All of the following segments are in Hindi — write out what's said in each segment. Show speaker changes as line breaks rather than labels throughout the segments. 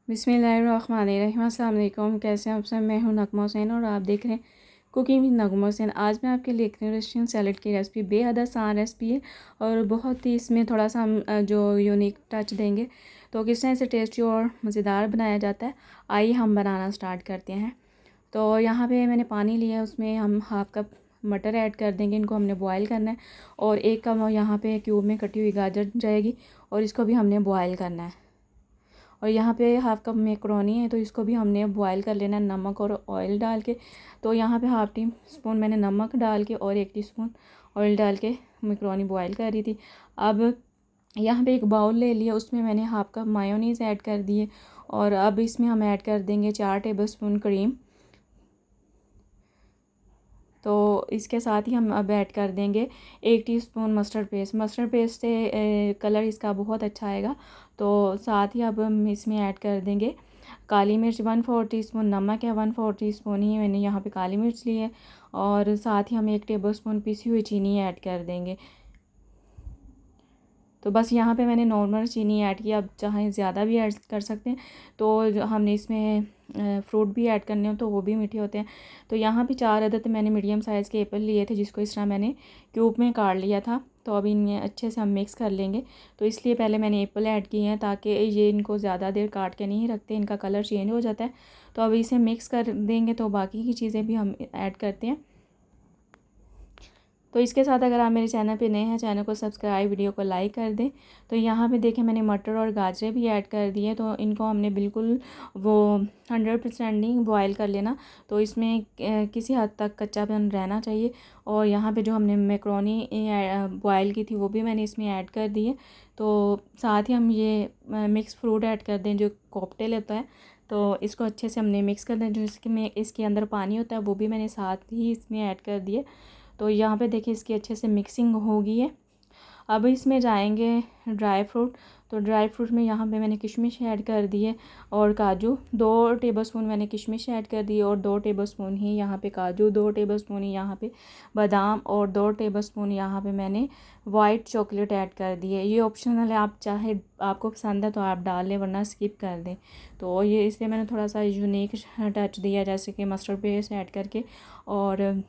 बिस्मिल्लाहिर्रहमानिर्रहीम। अस्सलाम वालेकुम। कैसे हैं आप सब? मैं हूं नगमा हुसैन और आप देख रहे हैं कुकिंग विद नगमा हुसैन। आज मैं आपके लिए एक रशियन सैलड की रेसिपी, बेहद आसान रेसिपी है और बहुत ही इसमें थोड़ा सा हम जो यूनिक टच देंगे तो किस तरह से टेस्टी और मज़ेदार बनाया जाता है। आइए हम बनाना स्टार्ट करते हैं। तो यहाँ पे मैंने पानी लिया है, उसमें हम हाफ़ कप मटर ऐड कर देंगे। इनको हमने बॉयल करना है और एक कप यहाँ पे क्यूब में कटी हुई गाजर जाएगी और इसको भी हमने बॉयल करना है। और यहाँ पे हाफ़ कप मैकरोनी है तो इसको भी हमने बॉयल कर लेना है नमक और ऑयल डाल के। तो यहाँ पे हाफ़ टी स्पून मैंने नमक डाल के और 1 टीस्पून ऑयल डाल के मैकरोनी बॉयल कर रही थी। अब यहाँ पे एक बाउल ले लिया, उसमें मैंने हाफ़ कप मायोनीज़ ऐड कर दिए और अब इसमें हम ऐड कर देंगे 4 टेबलस्पून क्रीम। तो इसके साथ ही हम अब ऐड कर देंगे 1 teaspoon mustard paste. Mustard paste से कलर इसका बहुत अच्छा आएगा। तो साथ ही अब हम इसमें ऐड कर देंगे काली मिर्च 1/4 टीस्पून, नमक है 1/4 टीस्पून ही मैंने यहाँ पे काली मिर्च ली है और साथ ही हम 1 टेबलस्पून पिसी हुई चीनी ऐड कर देंगे। तो बस यहाँ पे मैंने नॉर्मल चीनी ऐड किया, अब चाहे ज़्यादा भी ऐड कर सकते हैं। तो हमने इसमें फ्रूट भी ऐड करने हो तो वो भी मीठे होते हैं। तो यहाँ पे 4 अदद मैंने मीडियम साइज़ के एप्पल लिए थे, जिसको इस तरह मैंने क्यूब में काट लिया था। तो अब इन्हें अच्छे से हम मिक्स कर लेंगे। तो इसलिए पहले मैंने एप्पल ऐड किए हैं ताकि ये इनको ज़्यादा देर काट के नहीं रखते, इनका कलर चेंज हो जाता है। तो अब इसे मिक्स कर देंगे तो बाकी की चीज़ें भी हम ऐड करते हैं। तो इसके साथ अगर आप मेरे चैनल पे नए हैं, चैनल को सब्सक्राइब, वीडियो को लाइक कर दें। तो यहाँ पे देखें मैंने मटर और गाजरें भी ऐड कर दिए। तो इनको हमने बिल्कुल वो 100% नहीं बॉयल कर लेना, तो इसमें किसी हद तक कच्चापन रहना चाहिए। और यहाँ पे जो हमने मैकरोनी बॉयल की थी वो भी मैंने इसमें ऐड कर दी है। तो साथ ही हम ये मिक्स फ्रूट ऐड कर दें जो कॉकटेल होता है। तो इसको अच्छे से हमने मिक्स कर दें। जो इसके अंदर पानी होता है वो भी मैंने साथ ही इसमें ऐड कर दिए। तो यहाँ पे देखिए इसकी अच्छे से मिक्सिंग हो गई है। अब इसमें जाएंगे ड्राई फ्रूट। तो ड्राई फ्रूट में यहाँ पे मैंने किशमिश ऐड कर दिए और काजू 2 टेबलस्पून मैंने किशमिश ऐड कर दी और 2 टेबलस्पून ही यहाँ पे काजू, 2 टेबलस्पून ही यहाँ पे बादाम और 2 टेबलस्पून यहाँ पे मैंने वाइट चॉकलेट ऐड कर दी है। ये ऑप्शनल है, आप चाहे आपको पसंद है तो आप डाल लें वरना स्किप कर दें। तो ये इसलिए मैंने थोड़ा सा यूनिक टच दिया, जैसे कि मस्टर्ड पेस्ट ऐड करके और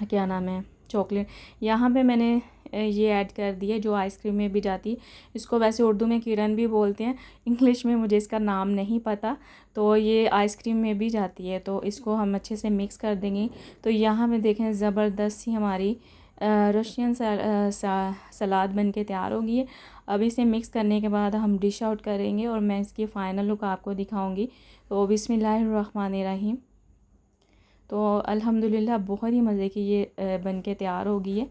क्या नाम है चॉकलेट। यहाँ पे मैंने ये ऐड कर दिए जो आइसक्रीम में भी जाती है। इसको वैसे उर्दू में किरण भी बोलते हैं, इंग्लिश में मुझे इसका नाम नहीं पता। तो ये आइसक्रीम में भी जाती है। तो इसको हम अच्छे से मिक्स कर देंगे। तो यहाँ पे देखें ज़बरदस्त ही हमारी रशियन सलाद बन के तैयार हो गई है। अब इसे मिक्स करने के बाद हम डिश आउट करेंगे और मैं इसकी फ़ाइनल लुक आपको दिखाऊंगी। तो बिस्मिल्लाहिर्रहमानिर्रहीम। तो अल्हम्दुलिल्लाह बहुत ही मज़े की ये बन के तैयार हो गई है।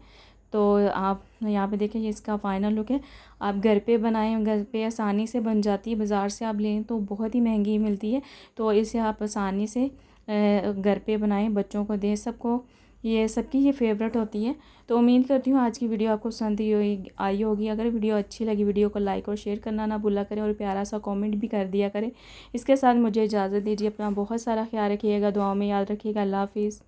तो आप यहाँ पे देखें ये इसका फ़ाइनल लुक है। आप घर पे बनाएं, घर पे आसानी से बन जाती है। बाज़ार से आप लें तो बहुत ही महंगी मिलती है। तो इसे आप आसानी से घर पे बनाएं, बच्चों को दें, सबको ये सबकी ये फेवरेट होती है। तो उम्मीद करती हूँ आज की वीडियो आपको पसंद आई होगी। अगर वीडियो अच्छी लगी वीडियो को लाइक और शेयर करना ना भूला करें और प्यारा सा कमेंट भी कर दिया करें। इसके साथ मुझे इजाज़त दीजिए। अपना बहुत सारा ख्याल रखिएगा, दुआओं में याद रखिएगा। अल्लाह हाफिज़।